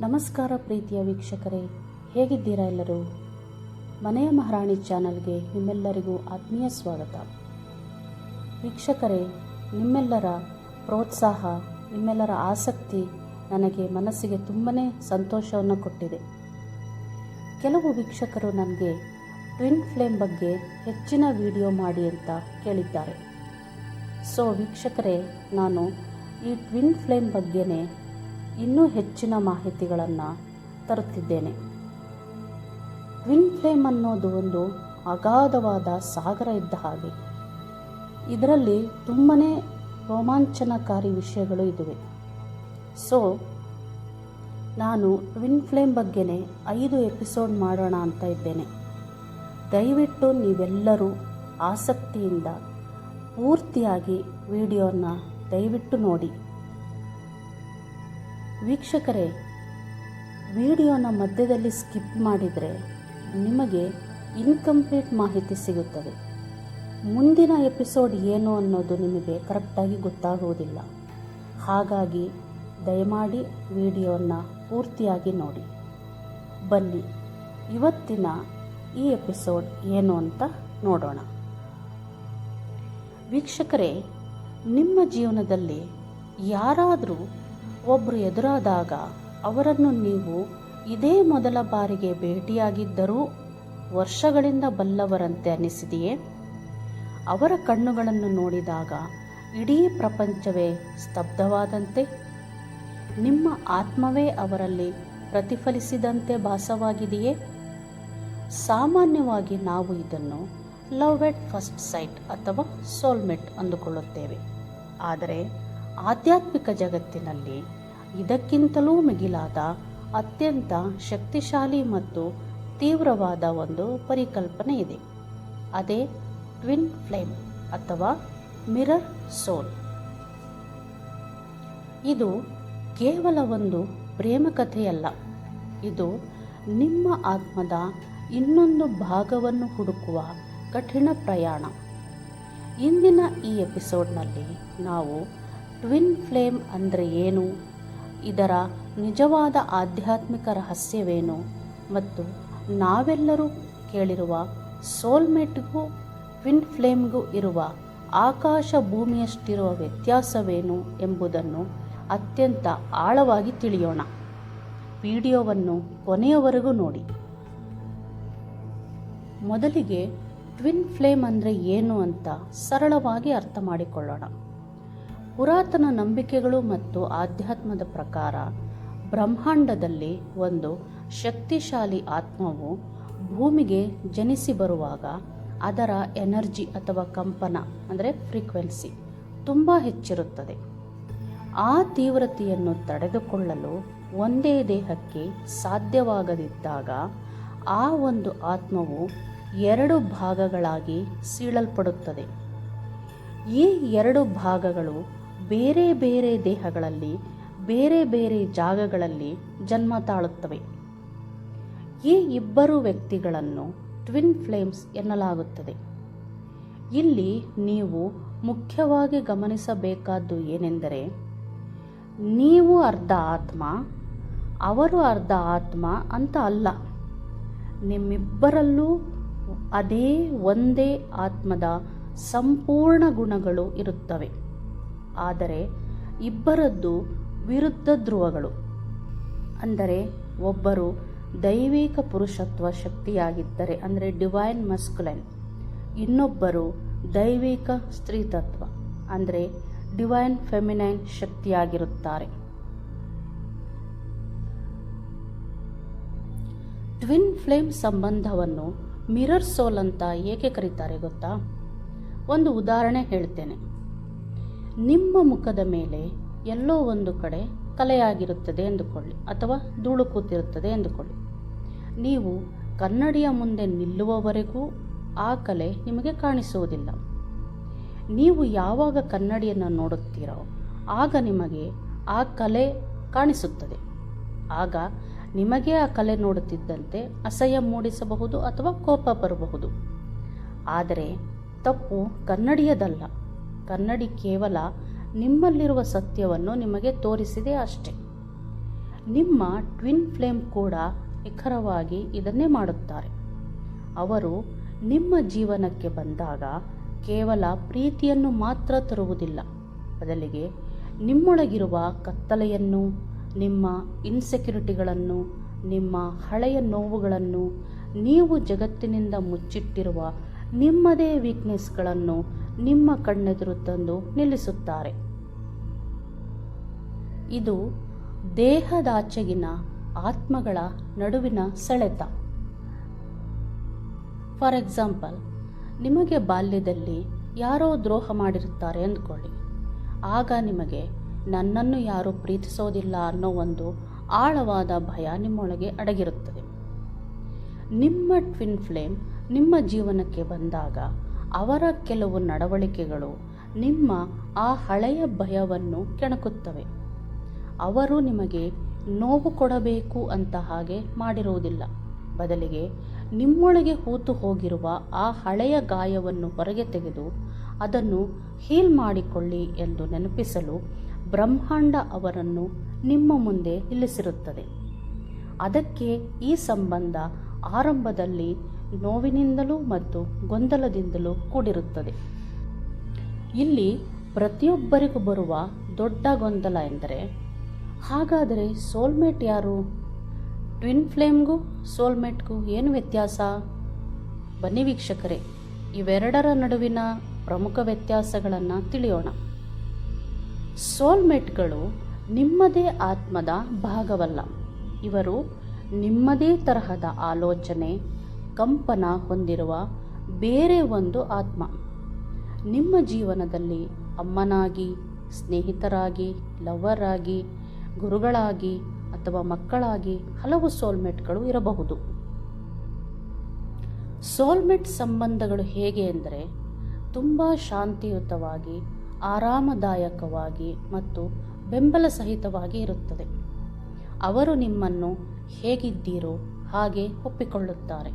ನಮಸ್ಕಾರ ಪ್ರೀತಿಯ ವೀಕ್ಷಕರೇ, ಹೇಗಿದ್ದೀರಾ ಎಲ್ಲರೂ? ಮನೆಯ ಮಹಾರಾಣಿ ಚಾನಲ್ಗೆ ನಿಮ್ಮೆಲ್ಲರಿಗೂ ಆತ್ಮೀಯ ಸ್ವಾಗತ. ವೀಕ್ಷಕರೇ, ನಿಮ್ಮೆಲ್ಲರ ಪ್ರೋತ್ಸಾಹ, ನಿಮ್ಮೆಲ್ಲರ ಆಸಕ್ತಿ ನನಗೆ ಮನಸ್ಸಿಗೆ ತುಂಬನೇ ಸಂತೋಷವನ್ನು ಕೊಟ್ಟಿದೆ. ಕೆಲವು ವೀಕ್ಷಕರು ನನಗೆ ಟ್ವಿನ್ ಫ್ಲೇಮ್ ಬಗ್ಗೆ ಹೆಚ್ಚಿನ ವಿಡಿಯೋ ಮಾಡಿ ಅಂತ ಕೇಳಿದ್ದಾರೆ. ಸೊ ವೀಕ್ಷಕರೇ, ನಾನು ಈ ಟ್ವಿನ್ ಫ್ಲೇಮ್ ಬಗ್ಗೆನೇ ಇನ್ನೂ ಹೆಚ್ಚಿನ ಮಾಹಿತಿಗಳನ್ನು ತರುತ್ತಿದ್ದೇನೆ. ಟ್ವಿನ್ ಫ್ಲೇಮ್ ಅನ್ನೋದು ಒಂದು ಅಗಾಧವಾದ ಸಾಗರ ಇದ್ದ ಹಾಗೆ. ಇದರಲ್ಲಿ ತುಂಬನೇ ರೋಮಾಂಚನಕಾರಿ ವಿಷಯಗಳು ಇವೆ. ಸೊ ನಾನು ಟ್ವಿನ್ ಫ್ಲೇಮ್ ಬಗ್ಗೆನೇ 5 ಎಪಿಸೋಡ್ ಮಾಡೋಣ ಅಂತ ಇದ್ದೇನೆ. ದಯವಿಟ್ಟು ನೀವೆಲ್ಲರೂ ಆಸಕ್ತಿಯಿಂದ ಪೂರ್ತಿಯಾಗಿ ವಿಡಿಯೋನ ದಯವಿಟ್ಟು ನೋಡಿ. ವೀಕ್ಷಕರೇ, ವಿಡಿಯೋನ ಮಧ್ಯದಲ್ಲಿ ಸ್ಕಿಪ್ ಮಾಡಿದರೆ ನಿಮಗೆ ಇನ್ಕಂಪ್ಲೀಟ್ ಮಾಹಿತಿ ಸಿಗುತ್ತದೆ. ಮುಂದಿನ ಎಪಿಸೋಡ್ ಏನು ಅನ್ನೋದು ನಿಮಗೆ ಕರೆಕ್ಟಾಗಿ ಗೊತ್ತಾಗುವುದಿಲ್ಲ. ಹಾಗಾಗಿ ದಯಮಾಡಿ ವಿಡಿಯೋನ ಪೂರ್ತಿಯಾಗಿ ನೋಡಿ. ಬನ್ನಿ, ಇವತ್ತಿನ ಈ ಎಪಿಸೋಡ್ ಏನು ಅಂತ ನೋಡೋಣ. ವೀಕ್ಷಕರೇ, ನಿಮ್ಮ ಜೀವನದಲ್ಲಿ ಯಾರಾದರೂ ಒಬ್ಬರು ಎದುರಾದಾಗ ಅವರನ್ನು ನೀವು ಇದೇ ಮೊದಲ ಬಾರಿಗೆ ಭೇಟಿಯಾಗಿದ್ದರೂ ವರ್ಷಗಳಿಂದ ಬಲ್ಲವರಂತೆ ಅನಿಸಿದೆಯೇ? ಅವರ ಕಣ್ಣುಗಳನ್ನು ನೋಡಿದಾಗ ಇಡೀ ಪ್ರಪಂಚವೇ ಸ್ತಬ್ಧವಾದಂತೆ, ನಿಮ್ಮ ಆತ್ಮವೇ ಅವರಲ್ಲಿ ಪ್ರತಿಫಲಿಸಿದಂತೆ ಭಾಸವಾಗಿದೆಯೇ? ಸಾಮಾನ್ಯವಾಗಿ ನಾವು ಇದನ್ನು ಲವ್ ಎಟ್ ಫಸ್ಟ್ ಸೈಟ್ ಅಥವಾ ಸೋಲ್ಮೇಟ್ ಅಂದುಕೊಳ್ಳುತ್ತೇವೆ. ಆದರೆ ಆಧ್ಯಾತ್ಮಿಕ ಜಗತ್ತಿನಲ್ಲಿ ಇದಕ್ಕಿಂತಲೂ ಮಿಗಿಲಾದ ಅತ್ಯಂತ ಶಕ್ತಿಶಾಲಿ ಮತ್ತು ತೀವ್ರವಾದ ಒಂದು ಪರಿಕಲ್ಪನೆ ಇದೆ. ಅದೇ ಟ್ವಿನ್ ಫ್ಲೇಮ್ ಅಥವಾ ಮಿರರ್ ಸೋಲ್. ಇದು ಕೇವಲ ಒಂದು ಪ್ರೇಮ ಕಥೆಯಲ್ಲ. ಇದು ನಿಮ್ಮ ಆತ್ಮದ ಇನ್ನೊಂದು ಭಾಗವನ್ನು ಹುಡುಕುವ ಕಠಿಣ ಪ್ರಯಾಣ. ಇಂದಿನ ಈ ಎಪಿಸೋಡ್ನಲ್ಲಿ ನಾವು ಟ್ವಿನ್ ಫ್ಲೇಮ್ ಅಂದರೆ ಏನು, ಇದರ ನಿಜವಾದ ಆಧ್ಯಾತ್ಮಿಕ ರಹಸ್ಯವೇನು ಮತ್ತು ನಾವೆಲ್ಲರೂ ಕೇಳಿರುವ ಸೋಲ್ಮೇಟ್ಗೂ ಟ್ವಿನ್ ಫ್ಲೇಮ್ಗೂ ಇರುವ ಆಕಾಶ ಭೂಮಿಯಷ್ಟಿರುವ ವ್ಯತ್ಯಾಸವೇನು ಎಂಬುದನ್ನು ಅತ್ಯಂತ ಆಳವಾಗಿ ತಿಳಿಯೋಣ. ವಿಡಿಯೋವನ್ನು ಕೊನೆಯವರೆಗೂ ನೋಡಿ. ಮೊದಲಿಗೆ ಟ್ವಿನ್ ಫ್ಲೇಮ್ ಅಂದರೆ ಏನು ಅಂತ ಸರಳವಾಗಿ ಅರ್ಥ ಮಾಡಿಕೊಳ್ಳೋಣ. ಪುರಾತನ ನಂಬಿಕೆಗಳು ಮತ್ತು ಆಧ್ಯಾತ್ಮದ ಪ್ರಕಾರ ಬ್ರಹ್ಮಾಂಡದಲ್ಲಿ ಒಂದು ಶಕ್ತಿಶಾಲಿ ಆತ್ಮವು ಭೂಮಿಗೆ ಜನಿಸಿ ಬರುವಾಗ ಅದರ ಎನರ್ಜಿ ಅಥವಾ ಕಂಪನ ಅಂದರೆ ಫ್ರೀಕ್ವೆನ್ಸಿ ತುಂಬ ಹೆಚ್ಚಿರುತ್ತದೆ. ಆ ತೀವ್ರತೆಯನ್ನು ತಡೆದುಕೊಳ್ಳಲು ಒಂದೇ ದೇಹಕ್ಕೆ ಸಾಧ್ಯವಾಗದಿದ್ದಾಗ ಆ ಒಂದು ಆತ್ಮವು 2 ಭಾಗಗಳಾಗಿ ಸೀಳಲ್ಪಡುತ್ತದೆ. ಈ 2 ಭಾಗಗಳು ಬೇರೆ ಬೇರೆ ದೇಹಗಳಲ್ಲಿ ಬೇರೆ ಬೇರೆ ಜಾಗಗಳಲ್ಲಿ ಜನ್ಮ ತಾಳುತ್ತವೆ. ಈ ಇಬ್ಬರು ವ್ಯಕ್ತಿಗಳನ್ನು ಟ್ವಿನ್ ಫ್ಲೇಮ್ಸ್ ಎನ್ನಲಾಗುತ್ತದೆ. ಇಲ್ಲಿ ನೀವು ಮುಖ್ಯವಾಗಿ ಗಮನಿಸಬೇಕಾದ್ದು ಏನೆಂದರೆ, ನೀವು ಅರ್ಧ ಆತ್ಮ, ಅವರು ಅರ್ಧ ಆತ್ಮ ಅಂತ ಅಲ್ಲ. ನಿಮ್ಮಿಬ್ಬರಲ್ಲೂ ಅದೇ ಒಂದೇ ಆತ್ಮದ ಸಂಪೂರ್ಣ ಗುಣಗಳು ಇರುತ್ತವೆ. ಆದರೆ ಇಬ್ಬರದ್ದು ವಿರುದ್ಧ ಧ್ರುವಗಳು. ಅಂದರೆ ಒಬ್ಬರು ದೈವಿಕ ಪುರುಷತ್ವ ಶಕ್ತಿಯಾಗಿದ್ದರೆ ಅಂದರೆ ಡಿವೈನ್ ಮಸ್ಕ್ಯುಲೈನ್, ಇನ್ನೊಬ್ಬರು ದೈವಿಕ ಸ್ತ್ರೀತತ್ವ ಅಂದರೆ ಡಿವೈನ್ ಫೆಮಿನೈನ್ ಶಕ್ತಿಯಾಗಿರುತ್ತಾರೆ. ಟ್ವಿನ್ ಫ್ಲೇಮ್ ಸಂಬಂಧವನ್ನು ಮಿರರ್ ಸೋಲ್ ಅಂತ ಏಕೆ ಕರೀತಾರೆ ಗೊತ್ತಾ? ಒಂದು ಉದಾಹರಣೆ ಹೇಳ್ತೇನೆ. ನಿಮ್ಮ ಮುಖದ ಮೇಲೆ ಎಲ್ಲೋ ಒಂದು ಕಡೆ ಕಲೆಯಾಗಿರುತ್ತದೆ ಎಂದುಕೊಳ್ಳಿ, ಅಥವಾ ಧೂಳು ಕೂತಿರುತ್ತದೆ ಎಂದುಕೊಳ್ಳಿ. ನೀವು ಕನ್ನಡಿಯ ಮುಂದೆ ನಿಲ್ಲುವವರೆಗೂ ಆ ಕಲೆ ನಿಮಗೆ ಕಾಣಿಸುವುದಿಲ್ಲ. ನೀವು ಯಾವಾಗ ಕನ್ನಡಿಯನ್ನು ನೋಡುತ್ತೀರೋ ಆಗ ನಿಮಗೆ ಆ ಕಲೆ ಕಾಣಿಸುತ್ತದೆ. ಆಗ ನಿಮಗೆ ಆ ಕಲೆ ನೋಡುತ್ತಿದ್ದಂತೆ ಅಸಹ್ಯ ಮೂಡಿಸಬಹುದು ಅಥವಾ ಕೋಪ ಬರಬಹುದು. ಆದರೆ ತಪ್ಪು ಕನ್ನಡಿಯದಲ್ಲ. ಕನ್ನಡಿ ಕೇವಲ ನಿಮ್ಮಲ್ಲಿರುವ ಸತ್ಯವನ್ನು ನಿಮಗೆ ತೋರಿಸಿದೆ ಅಷ್ಟೆ. ನಿಮ್ಮ ಟ್ವಿನ್ ಫ್ಲೇಮ್ ಕೂಡ ನಿಖರವಾಗಿ ಇದನ್ನೇ ಮಾಡುತ್ತಾರೆ. ಅವರು ನಿಮ್ಮ ಜೀವನಕ್ಕೆ ಬಂದಾಗ ಕೇವಲ ಪ್ರೀತಿಯನ್ನು ಮಾತ್ರ ತರುವುದಿಲ್ಲ, ಬದಲಿಗೆ ನಿಮ್ಮೊಳಗಿರುವ ಕತ್ತಲೆಯನ್ನು, ನಿಮ್ಮ ಇನ್ಸೆಕ್ಯುರಿಟಿಗಳನ್ನು, ನಿಮ್ಮ ಹಳೆಯ ನೋವುಗಳನ್ನು, ನೀವು ಜಗತ್ತಿನಿಂದ ಮುಚ್ಚಿಟ್ಟಿರುವ ನಿಮ್ಮದೇ ವೀಕ್ನೆಸ್ಗಳನ್ನು ನಿಮ್ಮ ಕಣ್ಣೆದುರು ತಂದು ನಿಲ್ಲಿಸುತ್ತಾರೆ. ಇದು ದೇಹದಾಚೆಗಿನ ಆತ್ಮಗಳ ನಡುವಿನ ಸೆಳೆತ. ಫಾರ್ ಎಕ್ಸಾಂಪಲ್, ನಿಮಗೆ ಬಾಲ್ಯದಲ್ಲಿ ಯಾರೋ ದ್ರೋಹ ಮಾಡಿರುತ್ತಾರೆ ಅಂದ್ಕೊಳ್ಳಿ. ಆಗ ನಿಮಗೆ ನನ್ನನ್ನು ಯಾರೂ ಪ್ರೀತಿಸೋದಿಲ್ಲ ಅನ್ನೋ ಒಂದು ಆಳವಾದ ಭಯ ನಿಮ್ಮೊಳಗೆ ಅಡಗಿರುತ್ತದೆ. ನಿಮ್ಮ ಟ್ವಿನ್ ಫ್ಲೇಮ್ ನಿಮ್ಮ ಜೀವನಕ್ಕೆ ಬಂದಾಗ ಅವರ ಕೆಲವು ನಡವಳಿಕೆಗಳು ನಿಮ್ಮ ಆ ಹಳೆಯ ಭಯವನ್ನು ಕೆಣಕುತ್ತವೆ. ಅವರು ನಿಮಗೆ ನೋವು ಕೊಡಬೇಕು ಅಂತ ಹಾಗೆ ಮಾಡಿರುವುದಿಲ್ಲ, ಬದಲಿಗೆ ನಿಮ್ಮೊಳಗೆ ಹೂತು ಹೋಗಿರುವ ಆ ಹಳೆಯ ಗಾಯವನ್ನು ಹೊರಗೆ ತೆಗೆದು ಅದನ್ನು ಹೀಲ್ ಮಾಡಿಕೊಳ್ಳಿ ಎಂದು ನೆನಪಿಸಲು ಬ್ರಹ್ಮಾಂಡ ಅವರನ್ನು ನಿಮ್ಮ ಮುಂದೆ ನಿಲ್ಲಿಸಿರುತ್ತದೆ. ಅದಕ್ಕೆ ಈ ಸಂಬಂಧ ಆರಂಭದಲ್ಲಿ ನೋವಿನಿಂದಲೂ ಮತ್ತು ಗೊಂದಲದಿಂದಲೂ ಕೂಡಿರುತ್ತದೆ. ಇಲ್ಲಿ ಪ್ರತಿಯೊಬ್ಬರಿಗೂ ಬರುವ ದೊಡ್ಡ ಗೊಂದಲ ಎಂದರೆ, ಹಾಗಾದರೆ ಸೋಲ್ಮೇಟ್ ಯಾರು? ಟ್ವಿನ್ ಫ್ಲೇಮ್ಗೂ ಸೋಲ್ಮೇಟ್ಗೂ ಏನು ವ್ಯತ್ಯಾಸ? ಬನ್ನಿ ವೀಕ್ಷಕರೇ, ಇವೆರಡರ ನಡುವಿನ ಪ್ರಮುಖ ವ್ಯತ್ಯಾಸಗಳನ್ನು ತಿಳಿಯೋಣ. ಸೋಲ್ಮೇಟ್ಗಳು ನಿಮ್ಮದೇ ಆತ್ಮದ ಭಾಗವಲ್ಲ. ಇವರು ನಿಮ್ಮದೇ ತರಹದ ಆಲೋಚನೆ, ಕಂಪನ ಹೊಂದಿರುವ ಬೇರೆ ಒಂದು ಆತ್ಮ. ನಿಮ್ಮ ಜೀವನದಲ್ಲಿ ಅಮ್ಮನಾಗಿ, ಸ್ನೇಹಿತರಾಗಿ, ಲವರ್ ಆಗಿ, ಗುರುಗಳಾಗಿ ಅಥವಾ ಮಕ್ಕಳಾಗಿ ಹಲವು ಸೋಲ್ಮೇಟ್ಗಳು ಇರಬಹುದು. ಸೋಲ್ಮೇಟ್ ಸಂಬಂಧಗಳು ಹೇಗೆ ಎಂದರೆ, ತುಂಬ ಶಾಂತಿಯುತವಾಗಿ, ಆರಾಮದಾಯಕವಾಗಿ ಮತ್ತು ಬೆಂಬಲ ಸಹಿತವಾಗಿ ಇರುತ್ತದೆ. ಅವರು ನಿಮ್ಮನ್ನು ಹೇಗಿದ್ದೀರೋ ಹಾಗೆ ಒಪ್ಪಿಕೊಳ್ಳುತ್ತಾರೆ.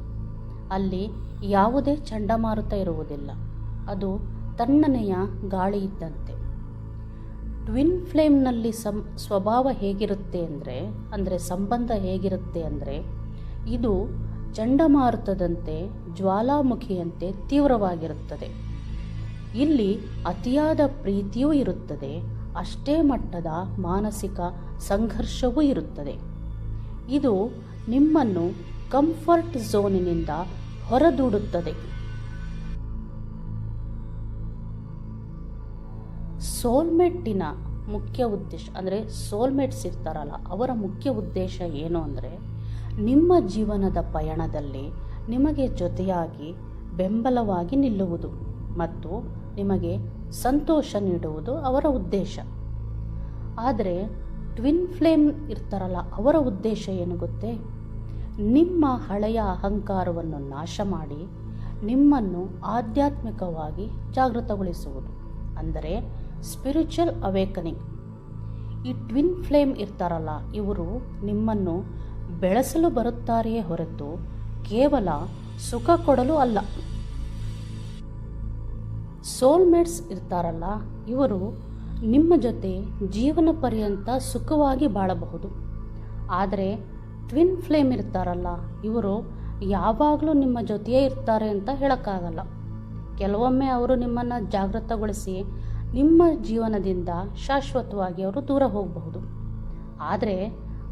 ಅಲ್ಲಿ ಯಾವುದೇ ಚಂಡಮಾರುತ ಇರುವುದಿಲ್ಲ, ಅದು ತಣ್ಣನೆಯ ಗಾಳಿ ಇದ್ದಂತೆ. ಟ್ವಿನ್ ಫ್ಲೇಮ್ನಲ್ಲಿ ಸ್ವಭಾವ ಹೇಗಿರುತ್ತೆ ಅಂದರೆ ಸಂಬಂಧ ಹೇಗಿರುತ್ತೆ ಅಂದರೆ, ಇದು ಚಂಡಮಾರುತದಂತೆ, ಜ್ವಾಲಾಮುಖಿಯಂತೆ ತೀವ್ರವಾಗಿರುತ್ತದೆ. ಇಲ್ಲಿ ಅತಿಯಾದ ಪ್ರೀತಿಯೂ ಇರುತ್ತದೆ, ಅಷ್ಟೇ ಮಟ್ಟದ ಮಾನಸಿಕ ಸಂಘರ್ಷವೂ ಇರುತ್ತದೆ. ಇದು ನಿಮ್ಮನ್ನು ಕಂಫರ್ಟ್ ಝೋನಿನಿಂದ ಹೊರದೂಡುತ್ತದೆ. ಸೋಲ್ಮೇಟಿನ ಮುಖ್ಯ ಉದ್ದೇಶ ಅಂದರೆ, ಸೋಲ್ಮೇಟ್ಸ್ ಇರ್ತಾರಲ್ಲ, ಅವರ ಮುಖ್ಯ ಉದ್ದೇಶ ಏನು ಅಂದರೆ, ನಿಮ್ಮ ಜೀವನದ ಪಯಣದಲ್ಲಿ ನಿಮಗೆ ಜೊತೆಯಾಗಿ ಬೆಂಬಲವಾಗಿ ನಿಲ್ಲುವುದು ಮತ್ತು ನಿಮಗೆ ಸಂತೋಷ ನೀಡುವುದು ಅವರ ಉದ್ದೇಶ. ಆದರೆ ಟ್ವಿನ್ ಫ್ಲೇಮ್ ಇರ್ತಾರಲ್ಲ, ಅವರ ಉದ್ದೇಶ ಏನು ಗೊತ್ತೇ? ನಿಮ್ಮ ಹಳೆಯ ಅಹಂಕಾರವನ್ನು ನಾಶ ಮಾಡಿ ನಿಮ್ಮನ್ನು ಆಧ್ಯಾತ್ಮಿಕವಾಗಿ ಜಾಗೃತಗೊಳಿಸುವುದು, ಅಂದರೆ ಸ್ಪಿರಿಚುವಲ್ ಅವೇಕನಿಂಗ್. ಈ ಟ್ವಿನ್ ಫ್ಲೇಮ್ ಇರ್ತಾರಲ್ಲ, ಇವರು ನಿಮ್ಮನ್ನು ಬೆಳೆಸಲು ಬರುತ್ತಾರೆಯೇ ಹೊರತು ಕೇವಲ ಸುಖ ಕೊಡಲು ಅಲ್ಲ. ಸೋಲ್ಮೇಟ್ಸ್ ಇರ್ತಾರಲ್ಲ, ಇವರು ನಿಮ್ಮ ಜೊತೆ ಜೀವನ ಪರ್ಯಂತ ಸುಖವಾಗಿ ಬಾಳಬಹುದು. ಆದರೆ ಟ್ವಿನ್ ಫ್ಲೇಮ್ ಇರ್ತಾರಲ್ಲ, ಇವರು ಯಾವಾಗಲೂ ನಿಮ್ಮ ಜೊತೆಯೇ ಇರ್ತಾರೆ ಅಂತ ಹೇಳೋಕ್ಕಾಗಲ್ಲ. ಕೆಲವೊಮ್ಮೆ ಅವರು ನಿಮ್ಮನ್ನು ಜಾಗೃತಗೊಳಿಸಿ ನಿಮ್ಮ ಜೀವನದಿಂದ ಶಾಶ್ವತವಾಗಿ ಅವರು ದೂರ ಹೋಗಬಹುದು. ಆದರೆ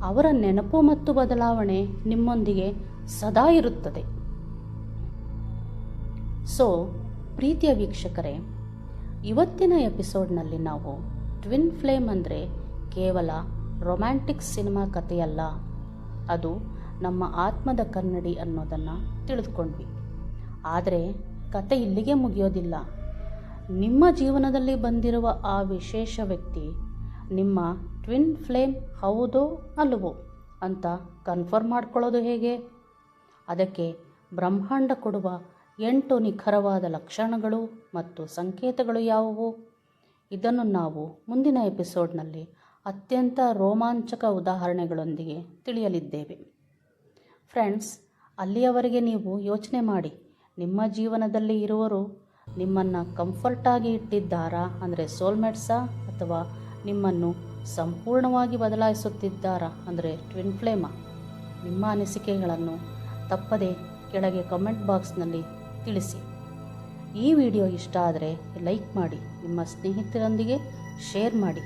ಅವರ ನೆನಪು ಮತ್ತು ಬದಲಾವಣೆ ನಿಮ್ಮೊಂದಿಗೆ ಸದಾ ಇರುತ್ತದೆ. ಸೊ ಪ್ರೀತಿಯ ವೀಕ್ಷಕರೇ, ಇವತ್ತಿನ ಎಪಿಸೋಡ್ನಲ್ಲಿ ನಾವು ಟ್ವಿನ್ ಫ್ಲೇಮ್ ಅಂದರೆ ಕೇವಲ ರೊಮ್ಯಾಂಟಿಕ್ ಸಿನಿಮಾ ಕಥೆಯಲ್ಲ, ಅದು ನಮ್ಮ ಆತ್ಮದ ಕನ್ನಡಿ ಅನ್ನೋದನ್ನು ತಿಳಿದುಕೊಂಡ್ವಿ. ಆದರೆ ಕತೆ ಇಲ್ಲಿಗೆ ಮುಗಿಯೋದಿಲ್ಲ. ನಿಮ್ಮ ಜೀವನದಲ್ಲಿ ಬಂದಿರುವ ಆ ವಿಶೇಷ ವ್ಯಕ್ತಿ ನಿಮ್ಮ ಟ್ವಿನ್ ಫ್ಲೇಮ್ ಹೌದೋ ಅಲ್ವೋ ಅಂತ ಕನ್ಫರ್ಮ್ ಮಾಡ್ಕೊಳ್ಳೋದು ಹೇಗೆ? ಅದಕ್ಕೆ ಬ್ರಹ್ಮಾಂಡ ಕೊಡುವ 8 ನಿಖರವಾದ ಲಕ್ಷಣಗಳು ಮತ್ತು ಸಂಕೇತಗಳು ಯಾವುವು? ಇದನ್ನು ನಾವು ಮುಂದಿನ ಎಪಿಸೋಡ್ನಲ್ಲಿ ಅತ್ಯಂತ ರೋಮಾಂಚಕ ಉದಾಹರಣೆಗಳೊಂದಿಗೆ ತಿಳಿಯಲಿದ್ದೇವೆ. ಫ್ರೆಂಡ್ಸ್, ಅಲ್ಲಿಯವರೆಗೆ ನೀವು ಯೋಚನೆ ಮಾಡಿ, ನಿಮ್ಮ ಜೀವನದಲ್ಲಿ ಇರುವರು ನಿಮ್ಮನ್ನು ಕಂಫರ್ಟಾಗಿ ಇಟ್ಟಿದ್ದಾರಾ, ಅಂದರೆ ಸೋಲ್ಮೇಟ್ಸಾ, ಅಥವಾ ನಿಮ್ಮನ್ನು ಸಂಪೂರ್ಣವಾಗಿ ಬದಲಾಯಿಸುತ್ತಿದ್ದಾರಾ ಅಂದರೆ ಟ್ವಿನ್ ಫ್ಲೇಮಾ? ನಿಮ್ಮ ಅನಿಸಿಕೆಗಳನ್ನು ತಪ್ಪದೆ ಕೆಳಗೆ ಕಮೆಂಟ್ ಬಾಕ್ಸ್ನಲ್ಲಿ ತಿಳಿಸಿ. ಈ ವಿಡಿಯೋ ಇಷ್ಟ ಆದರೆ ಲೈಕ್ ಮಾಡಿ, ನಿಮ್ಮ ಸ್ನೇಹಿತರೊಂದಿಗೆ ಶೇರ್ ಮಾಡಿ.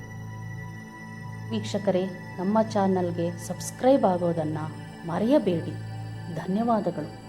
ವೀಕ್ಷಕರೇ, ನಮ್ಮ ಚಾನಲ್ಗೆ ಸಬ್ಸ್ಕ್ರೈಬ್ ಆಗೋದನ್ನು ಮರೆಯಬೇಡಿ. ಧನ್ಯವಾದಗಳು.